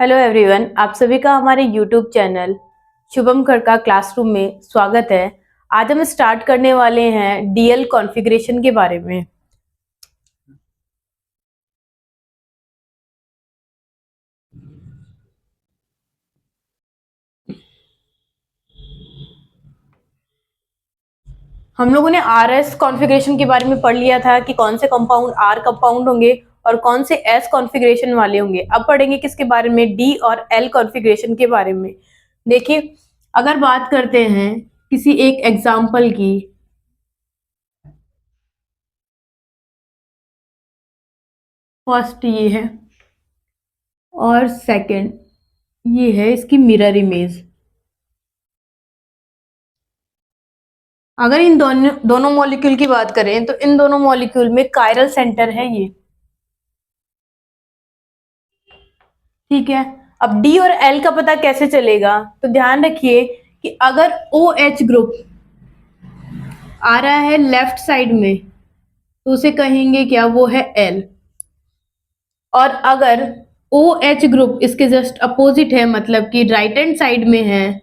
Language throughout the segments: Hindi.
हेलो एवरीवन, आप सभी का हमारे यूट्यूब चैनल शुभम खड़का क्लासरूम में स्वागत है। आज हम स्टार्ट करने वाले हैं डीएल कॉन्फ़िगरेशन के बारे में। हम लोगों ने आरएस कॉन्फ़िगरेशन के बारे में पढ़ लिया था कि कौन से कंपाउंड आर कंपाउंड होंगे और कौन से एस कॉन्फ़िगरेशन वाले होंगे। अब पढ़ेंगे किसके बारे में, डी और एल कॉन्फ़िगरेशन के बारे में। देखिए, अगर बात करते हैं किसी एक एग्जाम्पल की, फर्स्ट ये है और सेकंड ये है इसकी मिरर इमेज। अगर इन दोनों मॉलिक्यूल की बात करें तो इन दोनों मॉलिक्यूल में कायरल सेंटर है ये, ठीक है। अब डी और एल का पता कैसे चलेगा, तो ध्यान रखिए कि अगर ओ एच ग्रुप आ रहा है लेफ्ट साइड में तो उसे कहेंगे क्या, वो है एल। और अगर ओ एच ग्रुप इसके जस्ट अपोजिट है, मतलब कि राइट हैंड साइड में है,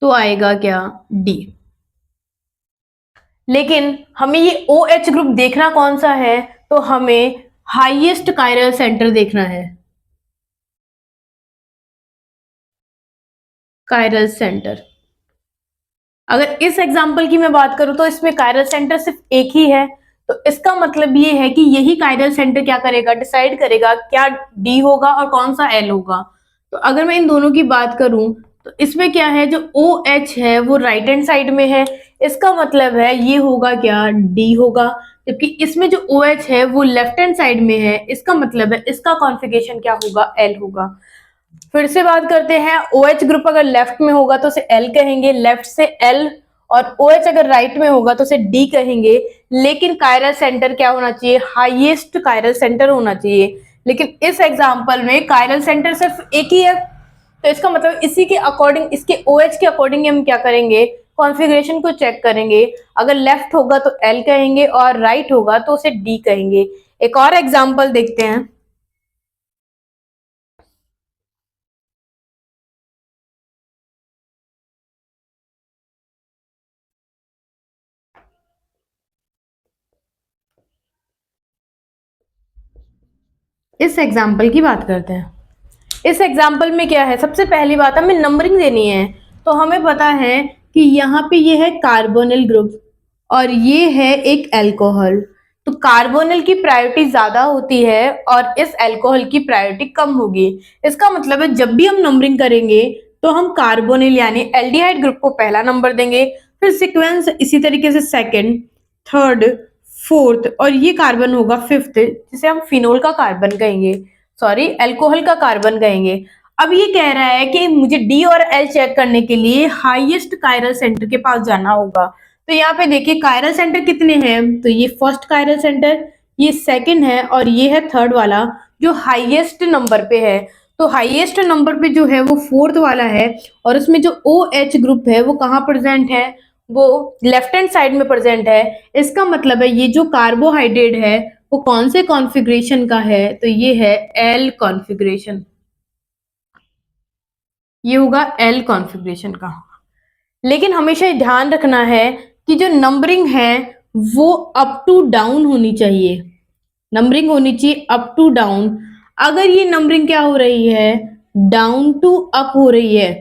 तो आएगा क्या, डी। लेकिन हमें ये ओ एच ग्रुप देखना कौन सा है, तो हमें हाईएस्ट कायरल सेंटर देखना है, कायरल सेंटर। अगर इस एग्जाम्पल की मैं बात करूं तो इसमें कायरल सेंटर सिर्फ एक ही है, तो इसका मतलब ये है कि यही कायरल सेंटर क्या करेगा, डिसाइड करेगा क्या डी होगा और कौन सा एल होगा। तो अगर मैं इन दोनों की बात करूं तो इसमें क्या है, जो ओ एच है वो राइट हैंड साइड में है, इसका मतलब है ये होगा क्या, डी होगा। जबकि इसमें जो ओ एच है वो लेफ्ट हैंड साइड में है, इसका मतलब है इसका कॉन्फ़िगरेशन क्या होगा, एल होगा। फिर से बात करते हैं, OH ग्रुप अगर लेफ्ट में होगा तो उसे L कहेंगे, लेफ्ट से L। और OH अगर राइट में होगा तो उसे D कहेंगे। लेकिन कायरल सेंटर क्या होना चाहिए, हाईएस्ट कायरल सेंटर होना चाहिए। लेकिन इस एग्जांपल में कायरल सेंटर सिर्फ एक ही है, तो इसका मतलब इसी के अकॉर्डिंग, इसके OH के अकॉर्डिंग हम क्या करेंगे, कॉन्फ़िगरेशन को चेक करेंगे। अगर लेफ्ट होगा तो L कहेंगे और राइट होगा तो उसे D कहेंगे। एक और एग्जाम्पल देखते हैं। इस एग्जाम्पल की बात करते हैं। इस एग्जाम्पल में क्या है, सबसे पहली बात हमें नंबरिंग देनी है। तो हमें पता है कि यहाँ पे ये है कार्बोनिल ग्रुप और ये है एक अल्कोहल। तो कार्बोनिल की प्रायोरिटी ज्यादा होती है और इस अल्कोहल की प्रायोरिटी कम होगी। इसका मतलब है जब भी हम नंबरिंग करेंगे तो हम कार्बोनिल यानी एल्डिहाइड ग्रुप को पहला नंबर देंगे, फिर सीक्वेंस इसी तरीके से सेकंड, थर्ड, फोर्थ, और ये कार्बन होगा फिफ्थ, जिसे हम फिनोल का कार्बन कहेंगे, सॉरी अल्कोहल का कार्बन कहेंगे। अब ये कह रहा है कि मुझे डी और एल चेक करने के लिए हाईएस्ट कायरल सेंटर के पास जाना होगा। तो यहाँ पे देखिए कायरल सेंटर कितने हैं, तो ये फर्स्ट कायरल सेंटर, ये सेकंड है और ये है थर्ड वाला जो हाईएस्ट नंबर पे है। तो हाईएस्ट नंबर पे जो है वो फोर्थ वाला है और उसमें जो ओ एच ग्रुप है वो कहाँ प्रेजेंट है, वो लेफ्ट हैंड साइड में प्रेजेंट है। इसका मतलब है ये जो कार्बोहाइड्रेट है वो कौन से कॉन्फ़िगरेशन का है, तो ये है एल कॉन्फ़िगरेशन, ये होगा एल कॉन्फ़िगरेशन का। लेकिन हमेशा ध्यान रखना है कि जो नंबरिंग है वो अप टू डाउन होनी चाहिए, नंबरिंग होनी चाहिए अप टू डाउन। अगर ये नंबरिंग क्या हो रही है, डाउन टू अप हो रही है,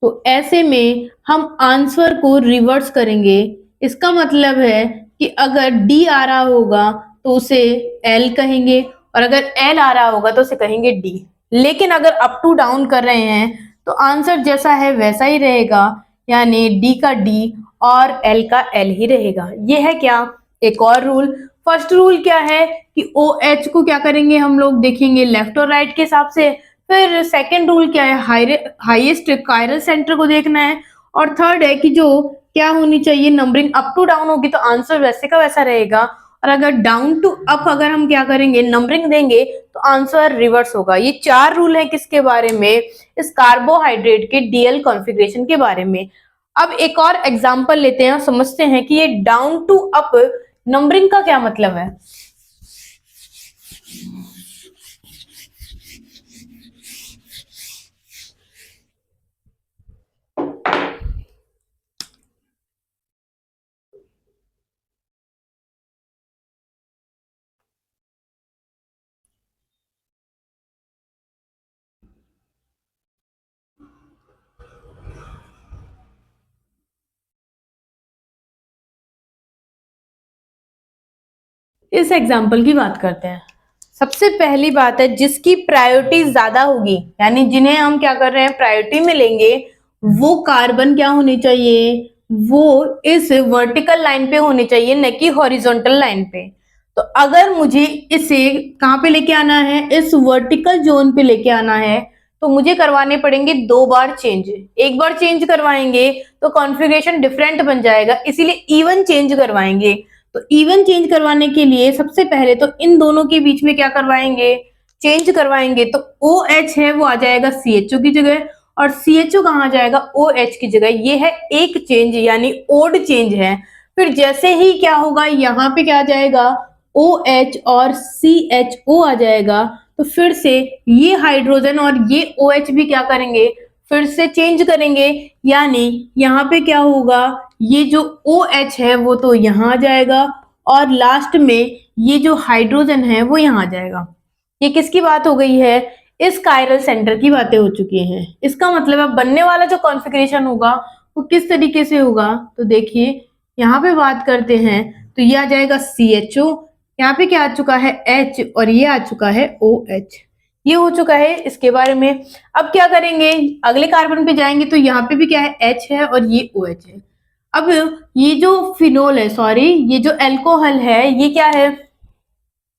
तो ऐसे में हम आंसर को रिवर्स करेंगे। इसका मतलब है कि अगर डी आ रहा होगा तो उसे एल कहेंगे और अगर एल आ रहा होगा तो उसे कहेंगे डी। लेकिन अगर अप टू डाउन कर रहे हैं तो आंसर जैसा है वैसा ही रहेगा, यानी डी का डी और एल का एल ही रहेगा। ये है क्या, एक और रूल। फर्स्ट रूल क्या है कि ओ एच को क्या करेंगे, हम लोग देखेंगे लेफ्ट और राइट के हिसाब से। फिर सेकंड रूल क्या है, हाईएस्ट कायरल सेंटर को देखना है। और थर्ड है कि जो क्या होनी चाहिए, नंबरिंग अप टू डाउन होगी तो आंसर वैसे का वैसा रहेगा। और अगर डाउन टू अप अगर हम क्या करेंगे, नंबरिंग देंगे, तो आंसर रिवर्स होगा। ये चार रूल है किसके बारे में, इस कार्बोहाइड्रेट के डीएल कॉन्फ़िगरेशन के बारे में। अब एक और एग्जांपल लेते हैं और समझते हैं कि ये डाउन टू अप नंबरिंग का क्या मतलब है। इस एग्जाम्पल की बात करते हैं। सबसे पहली बात है जिसकी प्रायोरिटी ज्यादा होगी, यानी जिन्हें हम क्या कर रहे हैं प्रायोरिटी में लेंगे, वो कार्बन क्या होनी चाहिए, वो इस वर्टिकल लाइन पे होनी चाहिए, न कि हॉरिजॉन्टल लाइन पे। तो अगर मुझे इसे कहाँ पे लेके आना है, इस वर्टिकल जोन पे लेके आना है, तो मुझे करवाने पड़ेंगे 2 बार चेंज। एक बार चेंज करवाएंगे तो कॉन्फ़िगरेशन डिफरेंट बन जाएगा, इसीलिए इवन चेंज करवाएंगे। तो इवन चेंज करवाने के लिए सबसे पहले तो इन दोनों के बीच में क्या करवाएंगे, चेंज करवाएंगे। तो OH है वो आ जाएगा CHO की जगह, और CHO कहाँ जाएगा, OH की जगह। ये है एक चेंज, यानी ओड चेंज है। फिर जैसे ही क्या होगा, यहाँ पे क्या आ जाएगा, OH और CHO आ जाएगा। तो फिर से ये हाइड्रोजन और ये OH भी क्या करेंगे, फिर से चेंज करेंगे, यानी यहाँ पे क्या होगा, ये जो OH है वो तो यहाँ आ जाएगा, और लास्ट में ये जो हाइड्रोजन है वो यहाँ आ जाएगा। ये किसकी बात हो गई है, इस कायरल सेंटर की बातें हो चुकी हैं। इसका मतलब अब बनने वाला जो कॉन्फ़िगरेशन होगा वो किस तरीके से होगा, तो देखिए यहाँ पे बात करते हैं तो ये आ जाएगा CHO, यहाँ पे क्या आ चुका है H, और ये आ चुका है OH। ये हो चुका है इसके बारे में। अब क्या करेंगे, अगले कार्बन पे जाएंगे तो यहाँ पे भी क्या है, H है और ये OH है। अब ये जो फिनोल है, सॉरी ये जो एल्कोहल है, ये क्या है,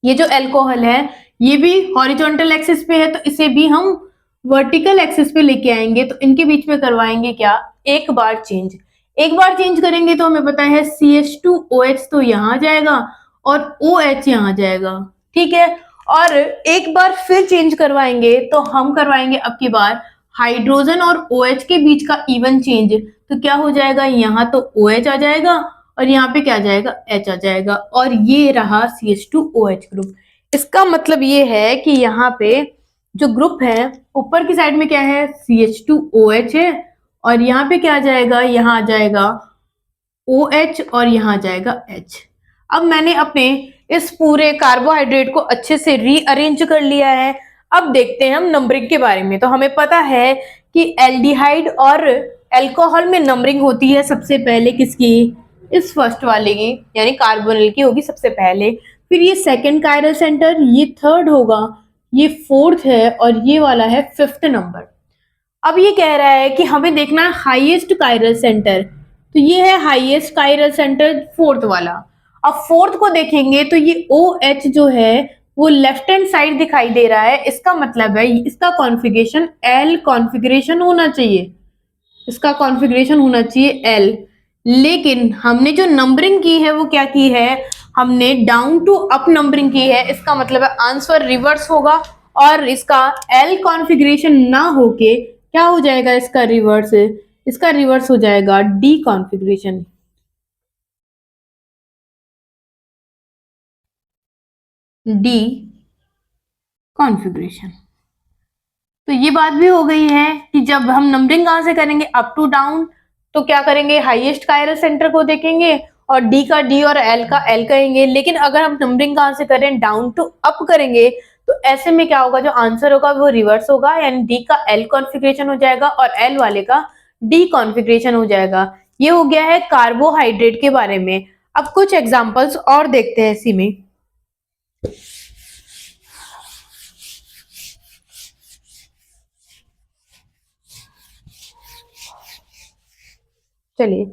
ये जो एल्कोहल है ये भी हॉरिजॉन्टल एक्सिस पे है, तो इसे भी हम वर्टिकल एक्सिस पे लेके आएंगे। तो इनके बीच में करवाएंगे क्या, एक बार चेंज। एक बार चेंज करेंगे तो हमें पता है CH2OH तो यहाँ आ जाएगा और OH यहाँ आ जाएगा, ठीक है। और एक बार फिर चेंज करवाएंगे तो हम करवाएंगे अब की बार हाइड्रोजन और OH के बीच का इवन चेंज। तो क्या हो जाएगा, यहाँ तो OH आ जाएगा और यहाँ पे क्या आ जाएगा, H आ जाएगा, और ये रहा CH2OH ग्रुप। इसका मतलब ये है कि यहाँ पे जो ग्रुप है ऊपर की साइड में क्या है, CH2OH है, और यहाँ पे क्या आ जाएगा, यहाँ आ जाएगा OH और यहाँ आ जाएगा H। अब मैंने अपने इस पूरे कार्बोहाइड्रेट को अच्छे से रीअरेंज कर लिया है। अब देखते हैं हम नंबरिंग के बारे में। तो हमें पता है कि एल्डिहाइड और अल्कोहल में नंबरिंग होती है सबसे पहले किसकी, इस फर्स्ट वाले की, यानी कार्बोनिल की होगी सबसे पहले। फिर ये सेकंड कायरल सेंटर, ये थर्ड होगा, ये फोर्थ है, और ये वाला है फिफ्थ नंबर। अब ये कह रहा है कि हमें देखना है हाईएस्ट कायरल सेंटर, तो ये है हाईएस्ट कायरल सेंटर फोर्थ वाला। अब फोर्थ को देखेंगे तो ये OH जो है वो लेफ्ट हैंड साइड दिखाई दे रहा है, इसका मतलब है इसका कॉन्फ़िगरेशन L कॉन्फ़िगरेशन होना चाहिए, इसका कॉन्फ़िगरेशन होना चाहिए L। लेकिन हमने जो नंबरिंग की है वो क्या की है, हमने डाउन टू अप नंबरिंग की है, इसका मतलब है आंसर रिवर्स होगा, और इसका L कॉन्फ़िगरेशन ना होके क्या हो जाएगा, इसका रिवर्स हो जाएगा D कॉन्फ़िगरेशन। D configuration. तो ये बात भी हो गई है कि जब हम नंबरिंग कहाँ से करेंगे, अप टू डाउन, तो क्या करेंगे हाईएस्ट कायरल सेंटर को देखेंगे और D का D और L का L कहेंगे। लेकिन अगर हम नंबरिंग कहाँ से करें, डाउन टू अप करेंगे, तो ऐसे में क्या होगा, जो आंसर होगा वो रिवर्स होगा, यानी D का L कॉन्फ़िगरेशन हो जाएगा और L वाले का D कॉन्फ़िगरेशन हो जाएगा। ये हो गया है कार्बोहाइड्रेट के बारे में। अब कुछ एग्जांपल्स और देखते हैं इसी में। चलिए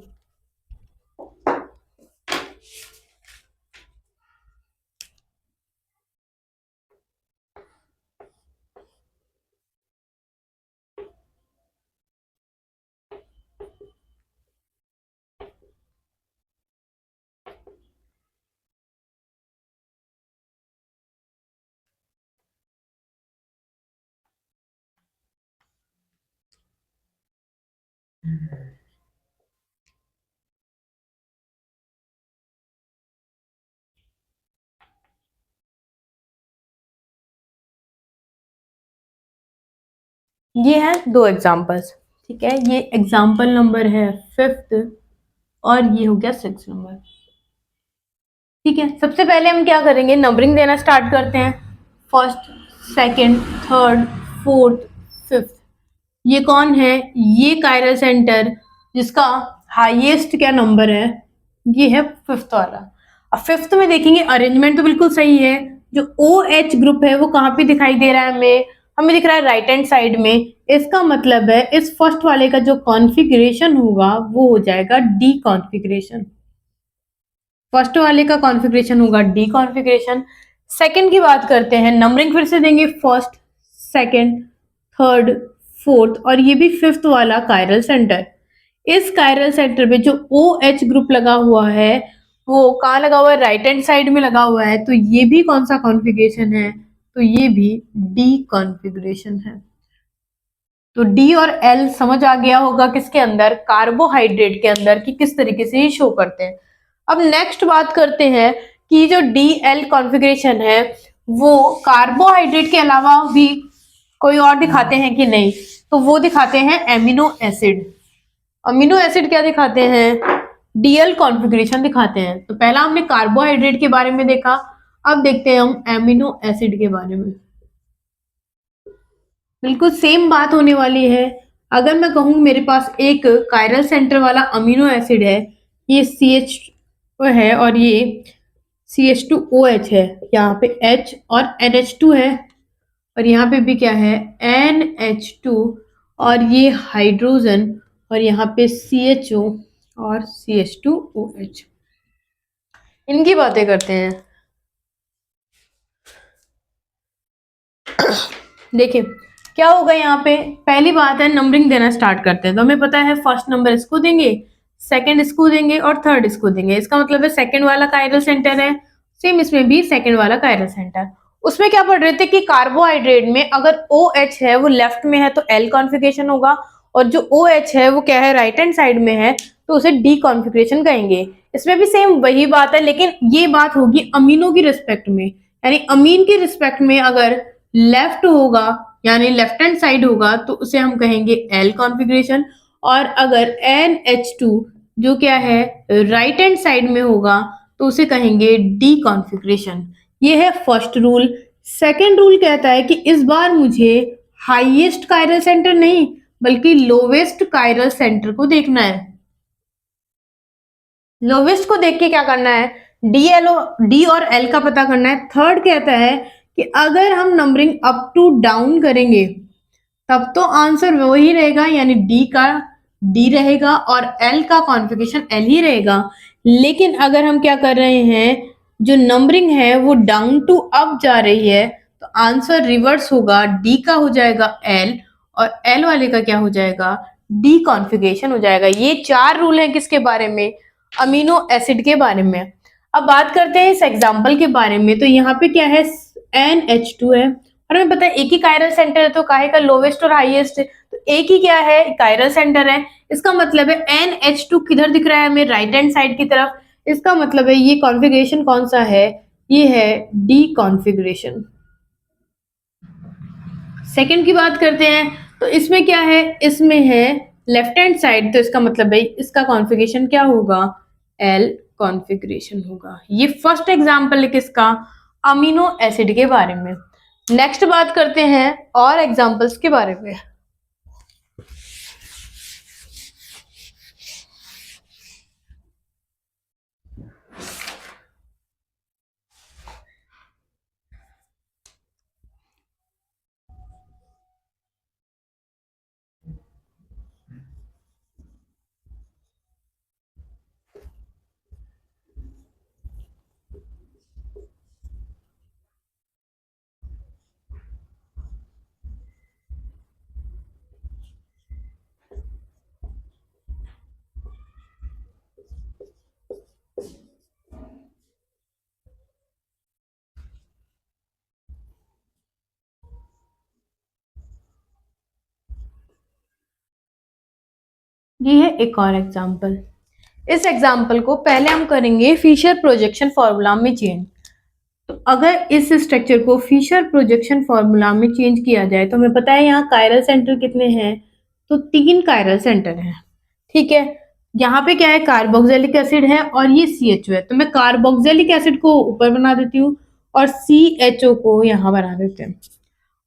ये है 2 एग्जांपल्स, ठीक है। ये एग्जांपल नंबर है 5th और ये हो गया 6 नंबर, ठीक है। सबसे पहले हम क्या करेंगे, नंबरिंग देना स्टार्ट करते हैं। First, second, third, fourth, fifth. ये कौन है, ये कायरल सेंटर जिसका हाईएस्ट क्या नंबर है, ये है फिफ्थ वाला। अब फिफ्थ में देखेंगे, अरेंजमेंट तो बिल्कुल सही है। जो OH ग्रुप है वो कहाँ पे दिखाई दे रहा है हमें दिख रहा है राइट हैंड साइड में। इसका मतलब है इस फर्स्ट वाले का जो कॉन्फ़िगरेशन होगा वो हो जाएगा डी कॉन्फ़िगरेशन। फर्स्ट वाले का कॉन्फ़िगरेशन होगा डी कॉन्फ़िगरेशन। सेकंड की बात करते हैं, नंबरिंग फिर से देंगे, फर्स्ट, सेकंड, थर्ड, फोर्थ और ये भी फिफ्थ वाला कायरल सेंटर। इस कायरल सेंटर पे जो OH ग्रुप लगा हुआ है वो कहाँ लगा हुआ है, राइट हैंड साइड में लगा हुआ है। तो ये भी कौन सा कॉन्फ़िगरेशन है, तो ये भी डी कॉन्फ़िगरेशन है। तो डी और एल समझ आ गया होगा किसके अंदर, कार्बोहाइड्रेट के अंदर, कि किस तरीके से ये शो करते हैं। अब नेक्स्ट बात करते हैं कि जो डी एल कॉन्फ़िगरेशन है वो कार्बोहाइड्रेट के अलावा भी कोई और दिखाते हैं कि नहीं, तो वो दिखाते हैं एमिनो एसिड। अमीनो एसिड क्या दिखाते हैं, डीएल कॉन्फ़िगरेशन दिखाते हैं। तो पहला हमने कार्बोहाइड्रेट के बारे में देखा, अब देखते हैं हम एमिनो एसिड के बारे में। बिल्कुल सेम बात होने वाली है। अगर मैं कहूँ मेरे पास एक कायरल सेंटर वाला अमीनो एसिड है, ये CH है और ये CH2OH है, यहाँ पे H और NH2 है और यहाँ पे भी क्या है, NH2 और ये हाइड्रोजन और यहाँ पे CHO और CH2OH। इनकी बातें करते हैं। देखिए क्या होगा यहाँ पे, पहली बात है नंबरिंग देना स्टार्ट करते हैं। तो हमें पता है फर्स्ट नंबर इसको देंगे, सेकंड इसको देंगे और थर्ड इसको देंगे। इसका मतलब है सेकंड वाला कायरल सेंटर है, सेम इसमें भी सेकंड वाला कायरल सेंटर। उसमें क्या पढ़ रहे थे कि कार्बोहाइड्रेट में अगर OH है वो लेफ्ट में है तो L कॉन्फ़िगरेशन होगा, और जो OH है वो क्या है, राइट हैंड साइड में है, तो उसे डी कॉन्फ़िगरेशन कहेंगे। इसमें भी सेम वही बात है, लेकिन ये बात होगी अमीनो की रिस्पेक्ट में, यानी अमीन की रिस्पेक्ट में अगर लेफ्ट होगा यानी लेफ्ट हैंड साइड होगा तो उसे हम कहेंगे L कॉन्फ़िगरेशन, और अगर NH2 जो क्या है राइट हैंड साइड में होगा तो उसे कहेंगे डी कॉन्फ़िगरेशन। ये है फर्स्ट रूल। सेकंड रूल कहता है कि इस बार मुझे हाईएस्ट कायरल सेंटर नहीं बल्कि लोवेस्ट कायरल सेंटर को देखना है। लोवेस्ट को देख के क्या करना है, डी और एल का पता करना है। थर्ड कहता है कि अगर हम नंबरिंग अप टू डाउन करेंगे तब तो आंसर वही रहेगा, यानी डी का डी रहेगा और एल का कॉन्फ़िगरेशन एल ही रहेगा। लेकिन अगर हम क्या कर रहे हैं, जो नंबरिंग है वो डाउन टू अप जा रही है तो आंसर रिवर्स होगा, डी का हो जाएगा एल और एल वाले का क्या हो जाएगा, डी कॉन्फ़िगरेशन हो जाएगा। ये चार रूल हैं किसके बारे में, अमीनो एसिड के बारे में। अब बात करते हैं इस एग्जाम्पल के बारे में। तो यहाँ पे क्या है, NH2 है और हमें पता है एक ही कायरल सेंटर है, तो काहे का लोवेस्ट और हाईएस्ट है, तो एक ही क्या है, कायरल सेंटर है। इसका मतलब है NH2 किधर दिख रहा है हमें, राइट हैंड साइड की तरफ। इसका मतलब है ये कॉन्फ़िगरेशन कौन सा है, ये है डी कॉन्फ़िगरेशन। सेकंड की बात करते हैं, तो इसमें क्या है, इसमें है लेफ्ट हैंड साइड, तो इसका मतलब है इसका कॉन्फ़िगरेशन क्या होगा, एल कॉन्फ़िगरेशन होगा। ये फर्स्ट एग्जांपल है किसका, अमीनो एसिड के बारे में। नेक्स्ट बात करते हैं और एग्जांपल्स के बारे में। ये है एक और एग्जांपल। इस एग्जांपल को पहले हम करेंगे फिशर प्रोजेक्शन फॉर्मूला में चेंज। तो अगर इस स्ट्रक्चर को फिशर प्रोजेक्शन फॉर्मूला में चेंज किया जाए तो हमें पता है यहाँ कायरल सेंटर कितने हैं, तो 3 कायरल सेंटर हैं। ठीक है, यहाँ पे क्या है, कार्बोक्सिलिक एसिड है और ये CHO है। तो मैं कार्बोक्सिलिक एसिड को ऊपर बना देती हूँ और CHO को यहाँ बना देते हैं।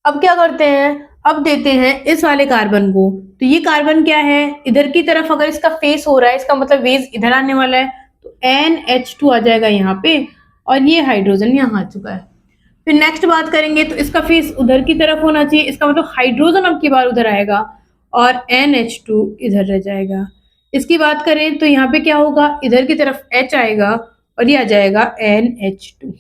अब क्या करते हैं, अब देते हैं इस वाले कार्बन को। तो ये कार्बन क्या है, इधर की तरफ अगर इसका फेस हो रहा है इसका मतलब वेज इधर आने वाला है, तो NH2 आ जाएगा यहाँ पे और ये हाइड्रोजन यहाँ आ चुका है। फिर नेक्स्ट बात करेंगे तो इसका फेस उधर की तरफ होना चाहिए, इसका मतलब हाइड्रोजन अब की बार उधर आएगा और NH2 इधर रह जाएगा। इसकी बात करें तो यहाँ पे क्या होगा, इधर की तरफ H आएगा और ये आ जाएगा NH2।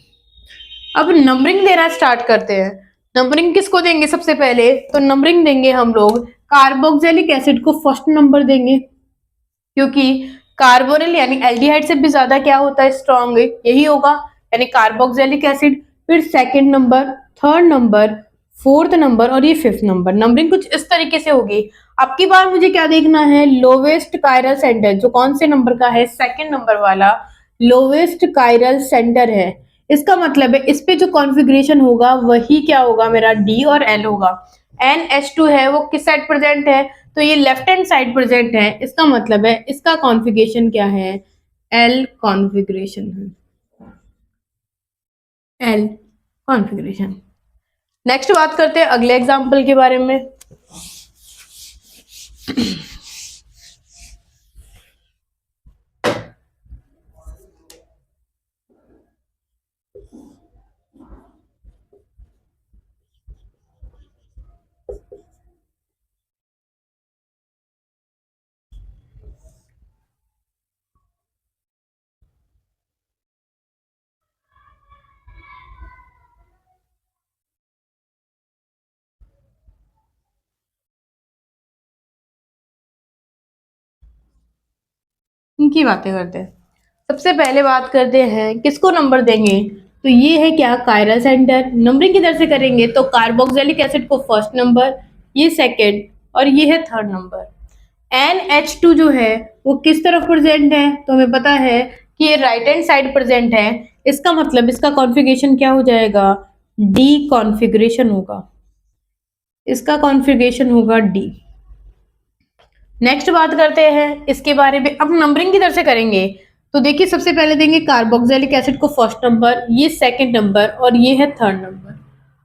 अब नंबरिंग देना स्टार्ट करते हैं। नंबरिंग किसको देंगे सबसे पहले, तो नंबरिंग देंगे हम लोग कार्बोक्सिलिक एसिड को फर्स्ट नंबर देंगे, क्योंकि कार्बोनिल यानी एल्डिहाइड से भी ज्यादा क्या होता है, स्ट्रॉन्ग, यही होगा, यानी कार्बोक्सिलिक एसिड। फिर second number, third number, fourth number और ये फिफ्थ नंबर। नंबरिंग कुछ इस तरीके से होगी। अब की बार मुझे क्या देखना है, लोवेस्ट कायरल सेंटर, जो कौन से नंबर का है, सेकंड नंबर वाला लोवेस्ट कायरल सेंटर है। इसका मतलब है इस पे जो कॉन्फ़िगरेशन होगा वही क्या होगा, मेरा डी और एल होगा। NH2 है वो किस साइड प्रेजेंट है, तो ये लेफ्ट हैंड साइड प्रेजेंट है। इसका मतलब है इसका कॉन्फ़िगरेशन क्या है, एल कॉन्फ़िगरेशन है, एल कॉन्फ़िगरेशन। नेक्स्ट बात करते हैं अगले एग्जांपल के बारे में। इनकी बातें करते हैं। सबसे पहले बात करते हैं किसको नंबर देंगे, तो ये है क्या, कायरल सेंटर। नंबरिंग किधर से करेंगे, तो कार्बोक्सिलिक एसिड को फर्स्ट नंबर, ये सेकंड और ये है थर्ड नंबर। NH2 जो है वो किस तरफ प्रेजेंट है, तो हमें पता है कि ये राइट हैंड साइड प्रेजेंट है। इसका मतलब इसका कॉन्फ़िगरेशन क्या हो जाएगा, डी कॉन्फ़िगरेशन होगा, इसका कॉन्फ़िगरेशन होगा डी। नेक्स्ट बात करते हैं इसके बारे में। अब नंबरिंग किधर से करेंगे, तो देखिए सबसे पहले देंगे कार्बोक्सिलिक एसिड को फर्स्ट नंबर, ये सेकंड नंबर और ये है थर्ड नंबर।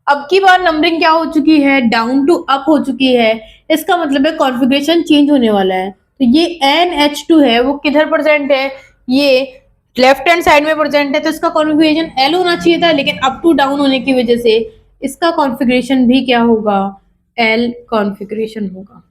अब की बार नंबरिंग क्या हो चुकी है, डाउन टू अप हो चुकी है। इसका मतलब है कॉन्फ़िगरेशन चेंज होने वाला है। तो ये NH2 है वो किधर प्रेजेंट है, ये लेफ्ट हैंड साइड में प्रेजेंट है, तो इसका कॉन्फ़िगरेशन L होना चाहिए था, लेकिन अप टू डाउन होने की वजह से इसका कॉन्फ़िगरेशन भी क्या होगा, L कॉन्फ़िगरेशन होगा।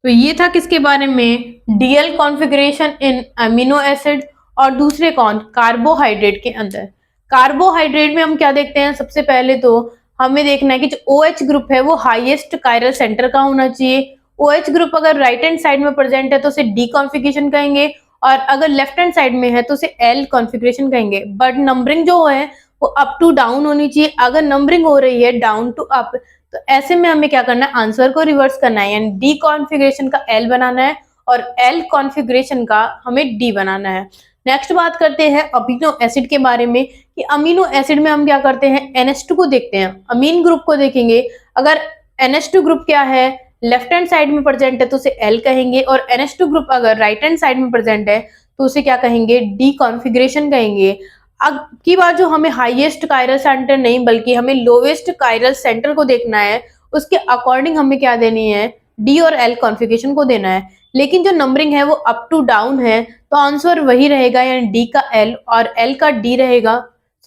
तो ये था किसके बारे में, डीएल कॉन्फ़िगरेशन इन अमीनो एसिड। और दूसरे कौन, कार्बोहाइड्रेट के अंदर। कार्बोहाइड्रेट में हम क्या देखते हैं, सबसे पहले तो हमें देखना है कि जो OH ग्रुप है वो हाईएस्ट कायरल सेंटर का होना चाहिए। OH ग्रुप अगर राइट हैंड साइड में प्रेजेंट है तो उसे डी कॉन्फ़िगरेशन कहेंगे, और अगर लेफ्ट हैंड साइड में है तो उसे एल कॉन्फ़िगरेशन कहेंगे। बट नंबरिंग जो है वो अप टू डाउन होनी चाहिए। अगर नंबरिंग हो रही है डाउन टू अप, तो ऐसे में हमें क्या करना है, आंसर को रिवर्स करना है, यानी डी कॉन्फ़िगरेशन का एल बनाना है और एल कॉन्फ़िगरेशन का हमें डी बनाना है। नेक्स्ट बात करते हैं अमीनो एसिड के बारे में, कि अमीनो एसिड में हम क्या करते हैं, NH2 को देखते हैं, अमीन ग्रुप को देखेंगे। अगर NH2 ग्रुप क्या है, लेफ्ट हैंड साइड में प्रेजेंट है तो उसे एल कहेंगे, और NH2 ग्रुप अगर राइट हैंड साइड में प्रेजेंट है तो उसे क्या कहेंगे, डी कॉन्फ़िगरेशन कहेंगे। अब की बात जो हमें हाईएस्ट कायरल सेंटर नहीं बल्कि हमें लोवेस्ट कायरल सेंटर को देखना है, उसके अकॉर्डिंग हमें क्या देनी है, डी और एल कॉन्फ़िगरेशन को देना है। लेकिन जो नंबरिंग है वो अप टू डाउन है, तो आंसर वही रहेगा, यानी डी का एल और एल का डी रहेगा,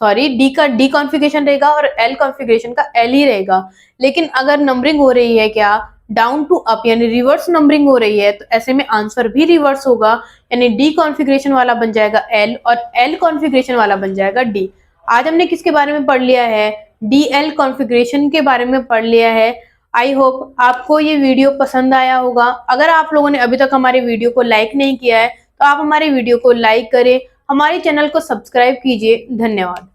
सॉरी डी का डी कॉन्फ़िगरेशन रहेगा और एल कॉन्फ़िगरेशन का एल ही रहेगा। लेकिन अगर नंबरिंग हो रही है क्या, डाउन टू अप यानी रिवर्स नंबरिंग हो रही है, तो ऐसे में आंसर भी रिवर्स होगा, यानी डी कॉन्फ़िगरेशन वाला बन जाएगा एल और एल कॉन्फ़िगरेशन वाला बन जाएगा डी। आज हमने किसके बारे में पढ़ लिया है, DL कॉन्फ़िगरेशन के बारे में पढ़ लिया है। आई होप आपको ये वीडियो पसंद आया होगा। अगर आप लोगों ने अभी तक हमारे वीडियो को लाइक नहीं किया है तो आप हमारे वीडियो को लाइक करें, हमारे चैनल को सब्सक्राइब कीजिए। धन्यवाद।